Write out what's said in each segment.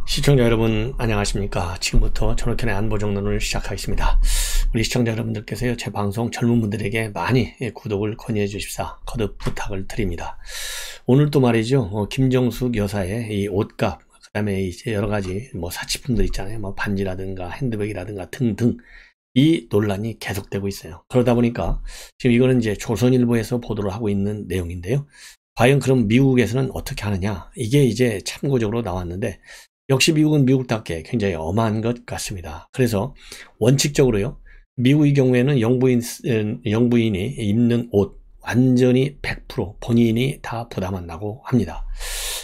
시청자 여러분 안녕하십니까. 지금부터 전학현의 안보정론을 시작하겠습니다. 우리 시청자 여러분들께서요, 제 방송 젊은 분들에게 많이 구독을 권유해 주십사 거듭 부탁을 드립니다. 오늘 또 말이죠, 김정숙 여사의 이 옷값, 그 다음에 이제 여러가지 사치품들 있잖아요. 반지라든가 핸드백이라든가 등등 이 논란이 계속되고 있어요. 그러다 보니까 지금 이거는 이제 조선일보에서 보도를 하고 있는 내용인데요. 과연 그럼 미국에서는 어떻게 하느냐, 이게 이제 참고적으로 나왔는데, 역시 미국은 미국답게 굉장히 엄한 것 같습니다. 그래서 원칙적으로요, 미국의 경우에는 영부인이 입는 옷 완전히 100% 본인이 다 부담한다고 합니다.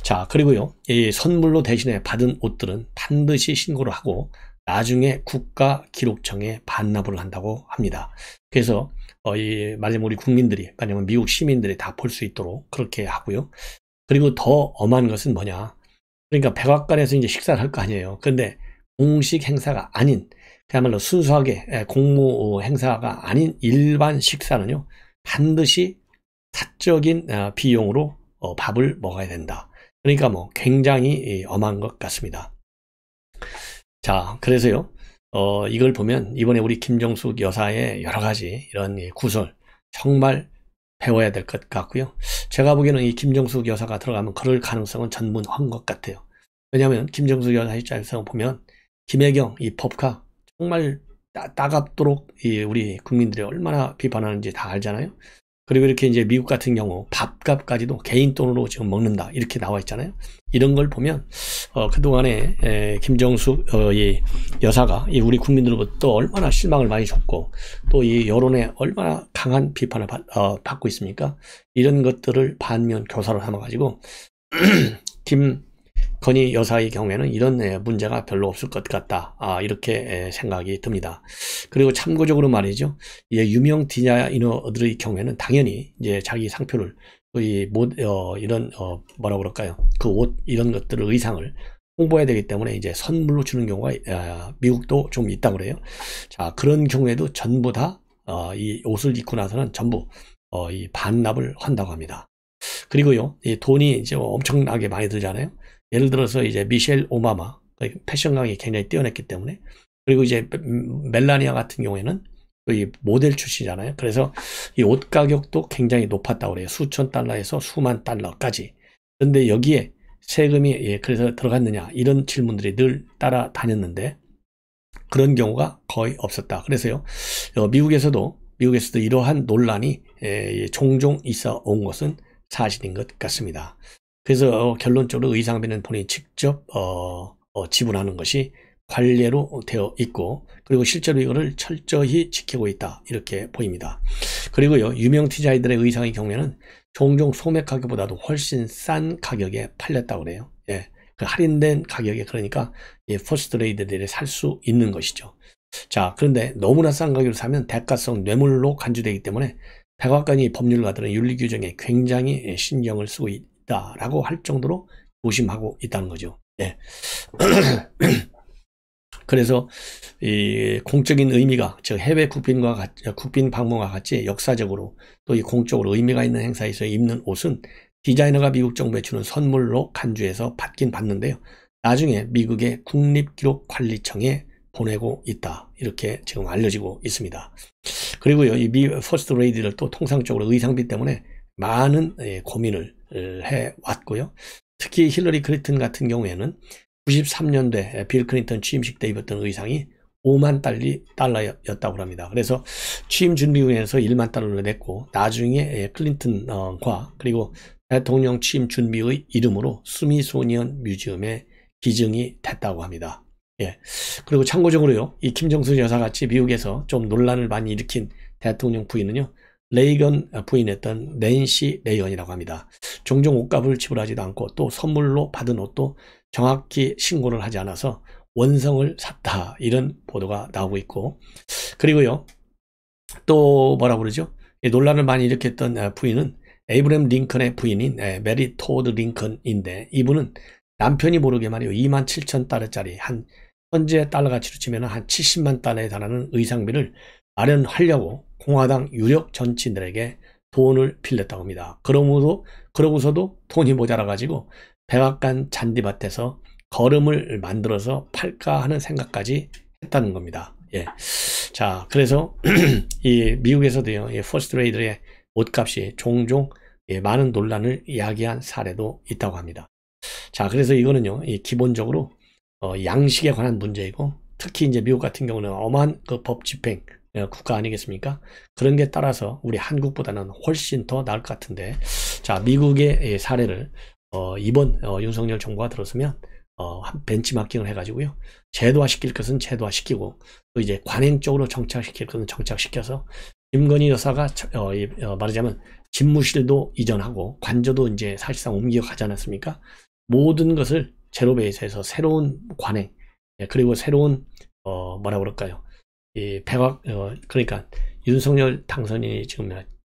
자, 그리고요, 이 선물로 대신에 받은 옷들은 반드시 신고를 하고 나중에 국가기록청에 반납을 한다고 합니다. 그래서 말하자면 우리 국민들이, 아니면 미국 시민들이 다 볼 수 있도록 그렇게 하고요. 그리고 더 엄한 것은 뭐냐, 그러니까 백악관에서 이제 식사를 할 거 아니에요. 그런데 공식 행사가 아닌, 그야말로 순수하게 공무 행사가 아닌 일반 식사는요, 반드시 사적인 비용으로 밥을 먹어야 된다. 그러니까 굉장히 엄한 것 같습니다. 자, 그래서요, 이걸 보면 이번에 우리 김정숙 여사의 여러 가지 이런 구설 정말 배워야 될 것 같고요. 제가 보기에는 이 김정숙 여사가 들어가면 그럴 가능성은 전문한 것 같아요. 왜냐하면 김정숙 여사 입장에서 보면 김혜경 이 법카 정말 따갑도록 우리 국민들이 얼마나 비판하는지 다 알잖아요. 그리고 이렇게 이제 미국 같은 경우 밥값까지도 개인 돈으로 지금 먹는다 이렇게 나와 있잖아요. 이런 걸 보면 그동안에 김정숙 이 여사가 우리 국민들로부터 얼마나 실망을 많이 줬고, 또 이 여론에 얼마나 강한 비판을 받고 있습니까? 이런 것들을 반면 교사로 삼아가지고 김건희 여사의 경우에는 이런 문제가 별로 없을 것 같다, 이렇게 생각이 듭니다. 그리고 참고적으로 말이죠, 유명 디자이너들의 경우에는 당연히 이제 자기 상표를 이런 뭐라 그럴까요, 그 옷 이런 것들을, 의상을 홍보해야 되기 때문에 이제 선물로 주는 경우가 미국도 좀 있다고 그래요. 자, 그런 경우에도 전부 다 이 옷을 입고 나서는 전부 이 반납을 한다고 합니다. 그리고요, 이 돈이 이제 엄청나게 많이 들잖아요. 예를 들어서 이제 미셸 오바마, 패션감이 굉장히 뛰어났기 때문에, 그리고 이제 멜라니아 같은 경우에는 이 모델 출신이잖아요. 그래서 이 옷 가격도 굉장히 높았다고 그래요. 수천 달러에서 수만 달러까지. 그런데 여기에 세금이 그래서 들어갔느냐, 이런 질문들이 늘 따라다녔는데 그런 경우가 거의 없었다. 그래서요, 미국에서도 이러한 논란이 종종 있어 온 것은 사실인 것 같습니다. 그래서 결론적으로 의상비는 본인이 직접 지불하는 것이 관례로 되어 있고, 그리고 실제로 이거를 철저히 지키고 있다, 이렇게 보입니다. 그리고요, 유명 디자이너들의 의상의 경우에는 종종 소매 가격보다도 훨씬 싼 가격에 팔렸다고 그래요. 그 할인된 가격에, 그러니까 퍼스트 레이디들이 살 수 있는 것이죠. 자, 그런데 너무나 싼 가격으로 사면 대가성 뇌물로 간주되기 때문에 백악관이 법률가들은 윤리 규정에 굉장히 신경을 쓰고 있다라고 할 정도로 조심하고 있다는 거죠. 그래서 이 공적인 의미가, 즉 해외 국빈 방문과 같이 역사적으로 또 이 공적으로 의미가 있는 행사에서 입는 옷은 디자이너가 미국 정부에 주는 선물로 간주해서 받긴 받는데요, 나중에 미국의 국립기록관리청에 보내고 있다, 이렇게 지금 알려지고 있습니다. 그리고요, 이 퍼스트 레이디를 또 통상적으로 의상비 때문에 많은 고민을 해왔고요. 특히 힐러리 클린턴 같은 경우에는 93년도에 빌 클린턴 취임식 때 입었던 의상이 5만 달러였다고 합니다. 그래서 취임 준비위원회에서 1만 달러를 냈고, 나중에 클린턴과 그리고 대통령 취임 준비의 이름으로 스미소니언 뮤지엄에 기증이 됐다고 합니다. 그리고 참고적으로요, 이 김정숙 여사같이 미국에서 좀 논란을 많이 일으킨 대통령 부인은요, 레이건 부인했던 낸시 레이건이라고 합니다. 종종 옷값을 지불하지도 않고, 또 선물로 받은 옷도 정확히 신고를 하지 않아서 원성을 샀다, 이런 보도가 나오고 있고, 그리고요, 또 뭐라 그러죠, 논란을 많이 일으켰던 부인은 에이브램 링컨의 부인인 메리 토드 링컨인데, 이분은 남편이 모르게 말이요, 27,000달러짜리 한 현재 달러 가치로 치면 한 70만 달러에 달하는 의상비를 마련하려고 공화당 유력 정치인들에게 돈을 빌렸다고 합니다. 그러고서도 돈이 모자라가지고 백악관 잔디밭에서 걸음을 만들어서 팔까 하는 생각까지 했다는 겁니다. 예. 자, 그래서 이 미국에서도요, 이 퍼스트레이더의 옷값이 종종 많은 논란을 야기한 사례도 있다고 합니다. 자, 그래서 이거는요, 기본적으로 양식에 관한 문제이고, 특히 이제 미국 같은 경우는 엄한 그 법 집행 국가 아니겠습니까? 그런 게 따라서 우리 한국보다는 훨씬 더 나을 것 같은데, 자, 미국의 사례를 이번 윤석열 정부가 들었으면 벤치마킹을 해가지고요, 제도화 시킬 것은 제도화 시키고, 또 이제 관행적으로 정착시킬 것은 정착시켜서, 김건희 여사가 말하자면 집무실도 이전하고 관저도 이제 사실상 옮겨가지 않았습니까? 모든 것을 제로 베이스에서 새로운 관행, 그리고 새로운 뭐라 그럴까요? 이 백악 그러니까 윤석열 당선인이 지금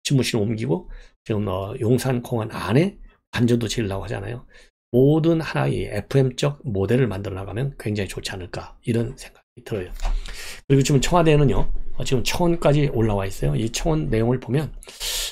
집무실을 옮기고 지금 용산 공원 안에 관저도 지으려고 하잖아요. 모든 하나의 FM적 모델을 만들어 나가면 굉장히 좋지 않을까, 이런 생각이 들어요. 그리고 지금 청와대는요, 지금 청원까지 올라와 있어요. 이 청원 내용을 보면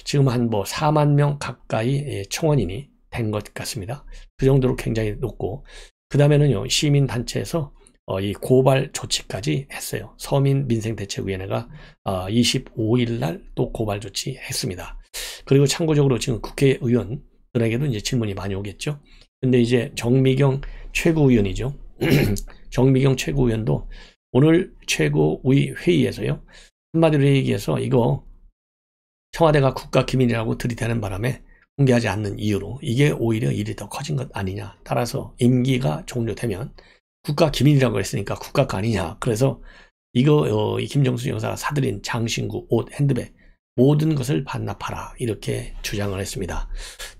지금 한 4만 명 가까이 청원인이 된 것 같습니다. 그 정도로 굉장히 높고, 그 다음에는요, 시민단체에서 이 고발 조치까지 했어요. 서민민생대책위원회가 25일 날 또 고발 조치했습니다. 그리고 참고적으로 지금 국회의원들에게도 이제 질문이 많이 오겠죠. 근데 이제 정미경 최고위원이죠. 정미경 최고위원도 오늘 최고위 회의에서요, 한마디로 얘기해서 이거 청와대가 국가기밀이라고 들이대는 바람에 공개하지 않는 이유로 이게 오히려 일이 더 커진 것 아니냐. 따라서 임기가 종료되면 국가기밀이라고 했으니까 국가가 아니냐. 그래서 이거 이 김정수 여사가 사들인 장신구, 옷, 핸드백 모든 것을 반납하라, 이렇게 주장을 했습니다.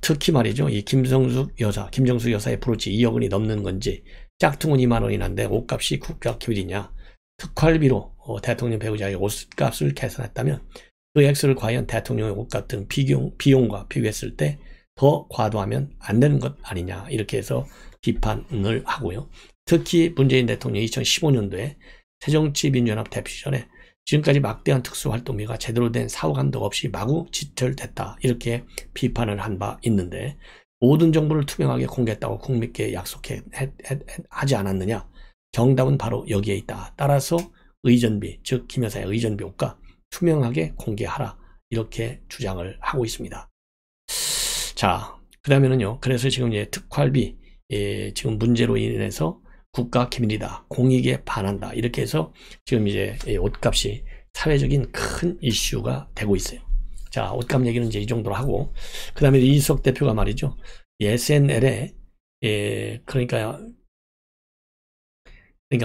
특히 말이죠, 이 김정수 여사의 브로치 2억 원이 넘는 건지, 짝퉁은 2만 원이 난데 옷값이 국가기밀이냐. 특활비로 대통령 배우자의 옷값을 계산했다면 그 액수를 과연 대통령의 옷값 등 비용과 비교했을 때 더 과도하면 안 되는 것 아니냐, 이렇게 해서 비판을 하고요. 특히 문재인 대통령이 2015년도에 새정치민주연합 대표 시절에 지금까지 막대한 특수활동비가 제대로 된 사후 감독 없이 마구 지출됐다, 이렇게 비판을 한 바 있는데, 모든 정보를 투명하게 공개했다고 국민께 하지 않았느냐. 정답은 바로 여기에 있다. 따라서 의전비, 즉 김 여사의 의전비 옷값 투명하게 공개하라, 이렇게 주장을 하고 있습니다. 자, 그 다음에는요, 그래서 지금 이제 특활비 지금 문제로 인해서 국가 기밀이다, 공익에 반한다, 이렇게 해서 지금 이제 옷값이 사회적인 큰 이슈가 되고 있어요. 자, 옷값 얘기는 이제 이 정도로 하고, 그 다음에 이준석 대표가 말이죠, SNL에 그러니까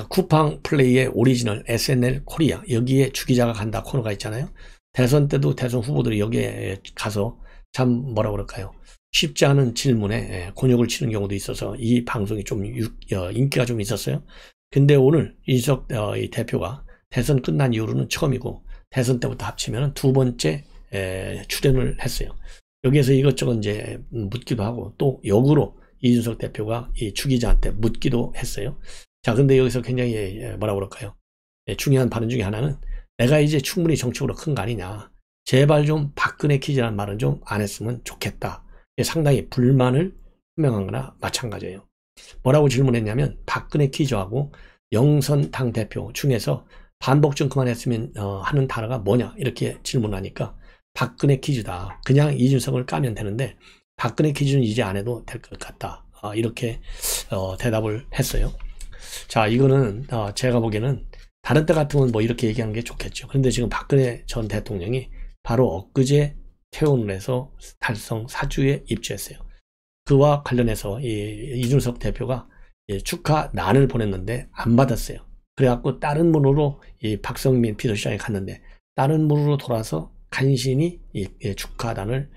쿠팡 플레이의 오리지널 SNL 코리아, 여기에 주기자가 간다 코너가 있잖아요. 대선 때도 대선 후보들이 여기에 가서 참 뭐라 그럴까요, 쉽지 않은 질문에 곤욕을 치는 경우도 있어서 이 방송이 좀 인기가 좀 있었어요. 근데 오늘 이준석 이 대표가 대선 끝난 이후로는 처음이고, 대선 때부터 합치면 두 번째 출연을 했어요. 여기에서 이것저것 이제 묻기도 하고, 또 역으로 이준석 대표가 이 주기자한테 묻기도 했어요. 자, 근데 여기서 굉장히 뭐라 그럴까요, 중요한 발언 중에 하나는, 내가 이제 충분히 정치적으로 큰 거 아니냐, 제발 좀 박근혜 퀴즈라는 말은 좀 안 했으면 좋겠다, 상당히 불만을 표명한 거나 마찬가지예요. 뭐라고 질문했냐면, 박근혜 퀴즈하고 영선 당대표 중에서 반복 좀 그만했으면 하는 단어가 뭐냐, 이렇게 질문하니까 박근혜 퀴즈다, 그냥 이준석을 까면 되는데 박근혜 퀴즈는 이제 안 해도 될 것 같다, 이렇게 대답을 했어요. 자, 이거는 제가 보기에는 다른 때 같으면 뭐 이렇게 얘기하는 게 좋겠죠. 그런데 지금 박근혜 전 대통령이 바로 엊그제 퇴원을 해서 달성 4주에 입주했어요. 그와 관련해서 이준석 대표가 축하난을 보냈는데 안 받았어요. 그래갖고 다른 문으로 이 박성민 비서실장에 갔는데 다른 문으로 돌아서 간신히 축하단을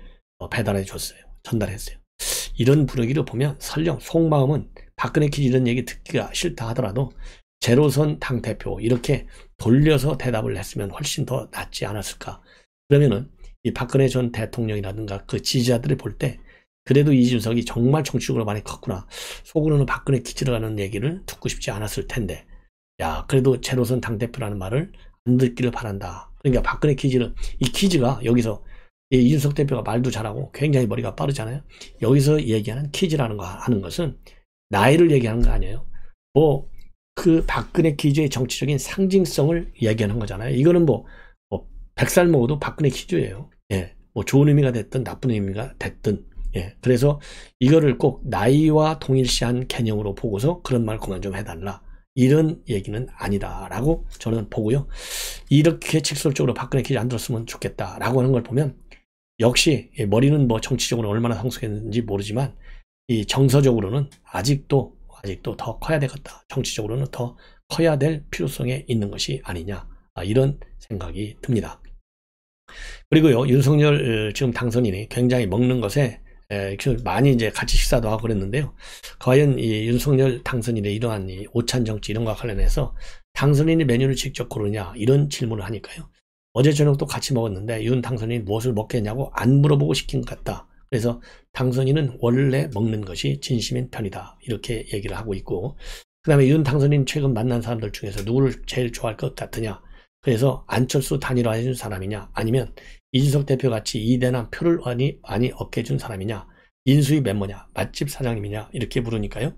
배달해 줬어요. 전달했어요. 이런 분위기를 보면 설령 속마음은 박근혜 퀴즈 이런 얘기 듣기가 싫다 하더라도 제로선 당대표 이렇게 돌려서 대답을 했으면 훨씬 더 낫지 않았을까. 그러면은 이 박근혜 전 대통령이라든가 그 지지자들이 볼 때 그래도 이준석이 정말 정치적으로 많이 컸구나, 속으로는 박근혜 퀴즈라는 얘기를 듣고 싶지 않았을 텐데, 야, 그래도 제로선 당대표라는 말을 안 듣기를 바란다. 그러니까 박근혜 퀴즈는, 이 퀴즈가 여기서 이준석 대표가 말도 잘하고 굉장히 머리가 빠르잖아요. 여기서 얘기하는 퀴즈라는 거 하는 것은 나이를 얘기하는 거 아니에요. 뭐 그 박근혜 퀴즈의 정치적인 상징성을 이야기하는 거잖아요. 이거는 뭐 100살 먹어도 박근혜 퀴즈예요. 예, 뭐 좋은 의미가 됐든 나쁜 의미가 됐든. 예, 그래서 이거를 꼭 나이와 동일시한 개념으로 보고서 그런 말 그만 좀 해달라, 이런 얘기는 아니다라고 저는 보고요. 이렇게 직설적으로 박근혜 퀴즈 안 들었으면 좋겠다라고 하는 걸 보면 역시 머리는 뭐 정치적으로 얼마나 성숙했는지 모르지만 이 정서적으로는 아직도 더 커야 되겠다. 정치적으로는 더 커야 될 필요성에 있는 것이 아니냐, 이런 생각이 듭니다. 그리고요, 윤석열 지금 당선인이 굉장히 먹는 것에 많이 이제 같이 식사도 하고 그랬는데요. 과연 이 윤석열 당선인의 이러한 이 오찬 정치 이런 것과 관련해서 당선인이 메뉴를 직접 고르냐, 이런 질문을 하니까요. 어제 저녁도 같이 먹었는데 윤 당선인이 무엇을 먹겠냐고 안 물어보고 시킨 것 같다. 그래서 당선인은 원래 먹는 것이 진심인 편이다, 이렇게 얘기를 하고 있고, 그 다음에 윤 당선인 최근 만난 사람들 중에서 누구를 제일 좋아할 것 같으냐, 그래서 안철수 단일화해준 사람이냐, 아니면 이준석 대표같이 이대남 표를 많이 얻게 해준 사람이냐, 인수위 멤버냐, 맛집 사장님이냐, 이렇게 물으니까요,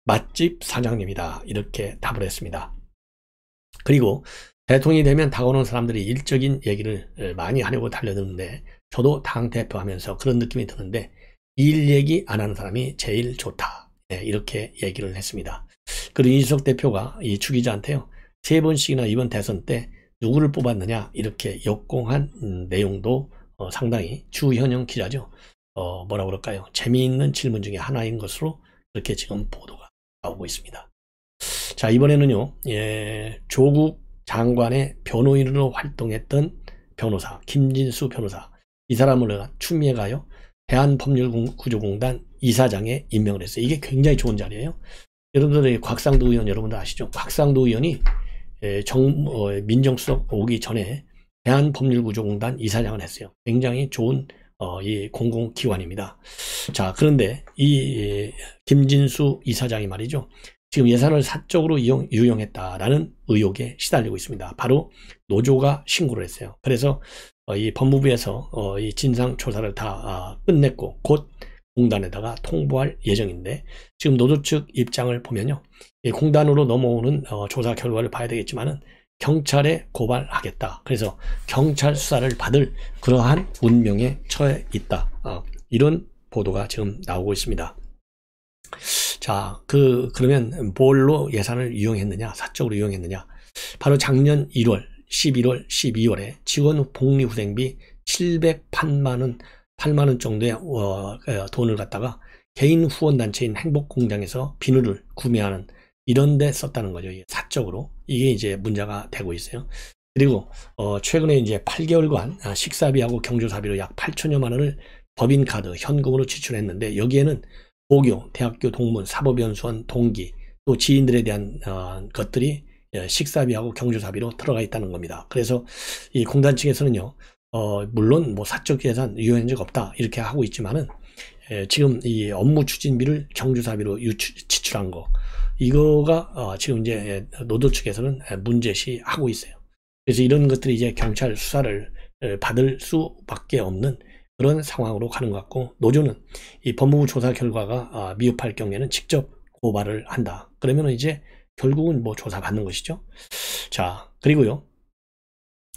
맛집 사장님이다, 이렇게 답을 했습니다. 그리고 대통령이 되면 다가오는 사람들이 일적인 얘기를 많이 하려고 달려드는데, 저도 당대표 하면서 그런 느낌이 드는데 일 얘기 안 하는 사람이 제일 좋다, 이렇게 얘기를 했습니다. 그리고 이준석 대표가 이 주 기자한테요, 3번씩이나 이번 대선 때 누구를 뽑았느냐, 이렇게 역공한 내용도 상당히 주현영 기자죠, 뭐라 그럴까요, 재미있는 질문 중에 하나인 것으로 그렇게 지금 보도가 나오고 있습니다. 자, 이번에는요, 조국 장관의 변호인으로 활동했던 변호사 김진수 변호사, 이 사람을 추미애 가요 대한법률구조공단 이사장에 임명을 했어요. 이게 굉장히 좋은 자리예요. 여러분들 곽상도 의원 여러분들 아시죠? 곽상도 의원이 민정수석 오기 전에 대한법률구조공단 이사장을 했어요. 굉장히 좋은 이 공공기관입니다. 자, 그런데 이 김진수 이사장이 말이죠, 지금 예산을 사적으로 유용했다라는 의혹에 시달리고 있습니다. 바로 노조가 신고를 했어요. 그래서 이 법무부에서 이 진상조사를 다 끝냈고 곧 공단에다가 통보할 예정인데, 지금 노조 측 입장을 보면요, 이 공단으로 넘어오는 조사 결과를 봐야 되겠지만은 경찰에 고발하겠다. 그래서 경찰 수사를 받을 그러한 운명에 처해 있다. 이런 보도가 지금 나오고 있습니다. 자, 그러면 뭘로 예산을 이용했느냐, 사적으로 이용했느냐? 바로 작년 1월, 11월, 12월에 직원 복리후생비 708만 원 정도의 돈을 갖다가 개인 후원단체인 행복공장에서 비누를 구매하는 이런 데 썼다는 거죠. 사적으로. 이게 이제 문제가 되고 있어요. 그리고 최근에 이제 8개월간 식사비하고 경조사비로 약 8천여만 원을 법인카드 현금으로 지출했는데, 여기에는 고교, 대학교 동문, 사법연수원 동기, 또 지인들에 대한 것들이 식사비하고 경조사비로 들어가 있다는 겁니다. 그래서 이 공단 측에서는요, 물론 뭐 사적 예산 유효한 적 없다 이렇게 하고 있지만은 지금 이 업무 추진비를 경조사비로 지출한 거, 이거가 지금 이제 노조 측에서는 문제시하고 있어요. 그래서 이런 것들이 이제 경찰 수사를 받을 수밖에 없는 그런 상황으로 가는 것 같고, 노조는 이 법무부 조사 결과가 미흡할 경우에는 직접 고발을 한다. 그러면 이제 결국은 뭐 조사받는 것이죠. 자, 그리고요,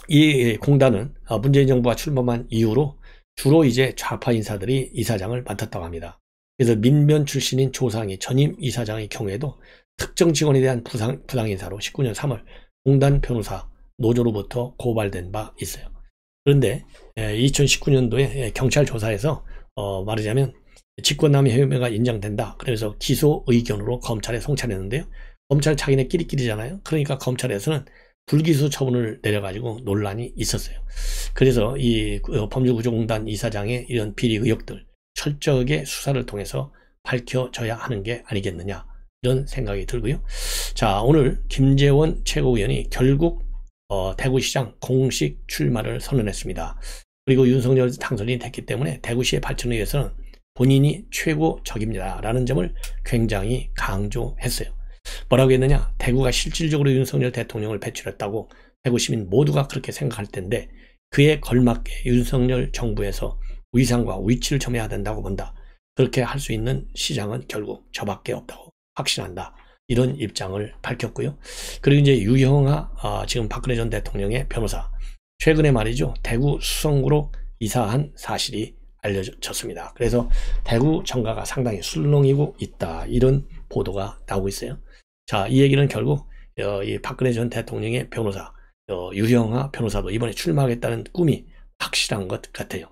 이 공단은 문재인 정부가 출범한 이후로 주로 이제 좌파 인사들이 이사장을 맡았다고 합니다. 그래서 민변 출신인 조상희 전임 이사장의 경우에도 특정 직원에 대한 부당 인사로 19년 3월 공단 변호사 노조로부터 고발된 바 있어요. 그런데 2019년도에 경찰 조사에서 말하자면 직권남용 혐의가 인정된다. 그래서 기소 의견으로 검찰에 송찰했는데요. 검찰 자기네끼리잖아요. 그러니까 검찰에서는 불기소 처분을 내려가지고 논란이 있었어요. 그래서 이 법률구조공단 이사장의 이런 비리 의혹들 철저하게 수사를 통해서 밝혀져야 하는 게 아니겠느냐, 이런 생각이 들고요. 자, 오늘 김재원 최고위원이 결국 대구시장 공식 출마를 선언했습니다. 그리고 윤석열 당선인이 됐기 때문에 대구시의 발전을 위해서는 본인이 최고적입니다 라는 점을 굉장히 강조했어요. 뭐라고 했느냐, 대구가 실질적으로 윤석열 대통령을 배출했다고 대구 시민 모두가 그렇게 생각할 텐데, 그에 걸맞게 윤석열 정부에서 위상과 위치를 점해야 된다고 본다. 그렇게 할 수 있는 시장은 결국 저밖에 없다고 확신한다. 이런 입장을 밝혔고요. 그리고 이제 유형아 지금 박근혜 전 대통령의 변호사, 최근에 말이죠, 대구 수성구로 이사한 사실이 알려졌습니다. 그래서 대구 정가가 상당히 술렁이고 있다, 이런 보도가 나오고 있어요. 자, 이 얘기는 결국 이 박근혜 전 대통령의 변호사 유형아 변호사도 이번에 출마하겠다는 꿈이 확실한 것 같아요.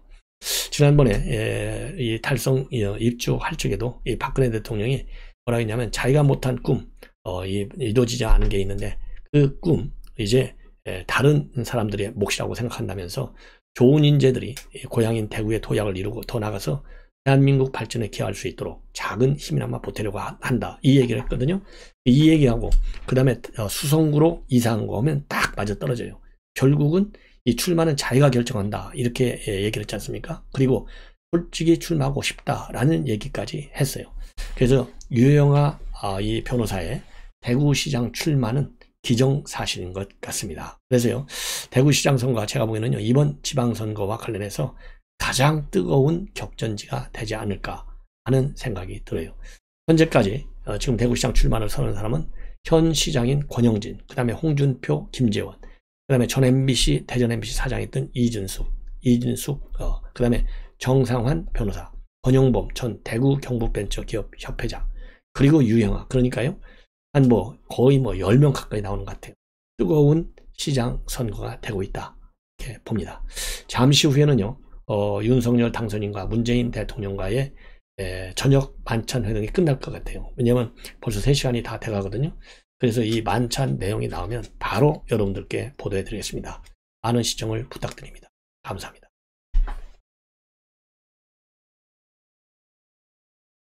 지난번에 이 달성 입주할 적에도 이 박근혜 대통령이 뭐라 했냐면, 자기가 못한 꿈, 이루어지지 않은 게 있는데 그 꿈 이제 다른 사람들의 몫이라고 생각한다면서 좋은 인재들이 고향인 대구의 도약을 이루고 더 나가서 대한민국 발전에 기여할 수 있도록 작은 힘이나마 보태려고 한다, 이 얘기를 했거든요. 이 얘기하고 그 다음에 수성구로 이사한 거 하면 딱 맞아떨어져요. 결국은 이 출마는 자기가 결정한다, 이렇게 얘기를 했지 않습니까? 그리고 솔직히 출마하고 싶다라는 얘기까지 했어요. 그래서 유영아 이 변호사의 대구시장 출마는 기정사실인 것 같습니다. 그래서요, 대구시장 선거가 제가 보기에는요, 이번 지방선거와 관련해서 가장 뜨거운 격전지가 되지 않을까 하는 생각이 들어요. 현재까지 지금 대구시장 출마를 선언한 사람은 현 시장인 권영진, 그 다음에 홍준표, 김재원, 그 다음에 전 MBC, 대전 MBC 사장이었던 이진숙, 그 다음에 정상환 변호사, 권영범 전 대구 경북벤처기업 협회장, 그리고 유영아. 그러니까요, 한 거의 10명 가까이 나오는 것 같아요. 뜨거운 시장 선거가 되고 있다, 이렇게 봅니다. 잠시 후에는요, 윤석열 당선인과 문재인 대통령과의 저녁 만찬 회동이 끝날 것 같아요. 왜냐면 벌써 3시간이 다 돼가거든요. 그래서 이 만찬 내용이 나오면 바로 여러분들께 보도해 드리겠습니다. 많은 시청을 부탁드립니다. 감사합니다.